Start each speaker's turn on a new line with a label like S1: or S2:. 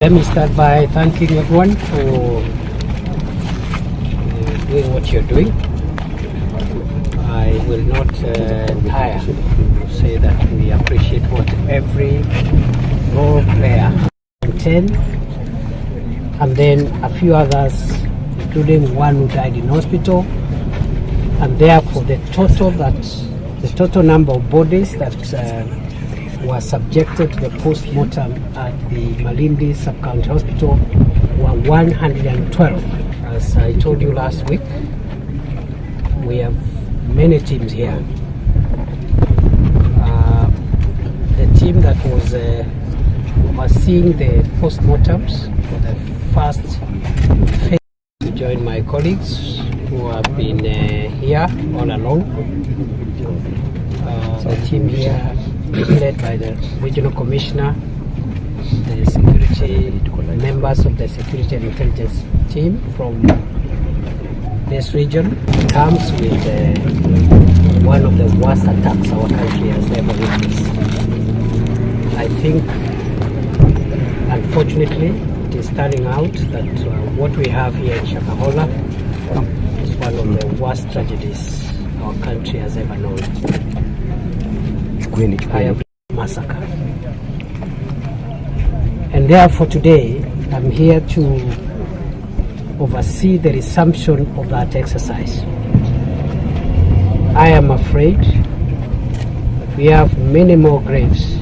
S1: Let me start by thanking everyone for doing what you're doing. I will not tire to say that we appreciate what every role player, 10, and then a few others, including one who died in hospital, and therefore the total number of bodies that were subjected to the post-mortem at the Malindi Sub-County Hospital were 112. As I told you last week, we have many teams here. The team that was overseeing the post-mortems for the first phase to join my colleagues who have been here all along. The team here led by the regional commissioner, the security members of the security and intelligence team from this region, comes with one of the worst attacks our country has ever witnessed. I think, unfortunately, it is turning out that what we have here in Shakahola is one of the worst tragedies our country has ever known. I have massacre. And therefore today I'm here to oversee the resumption of that exercise. I am afraid we have many more graves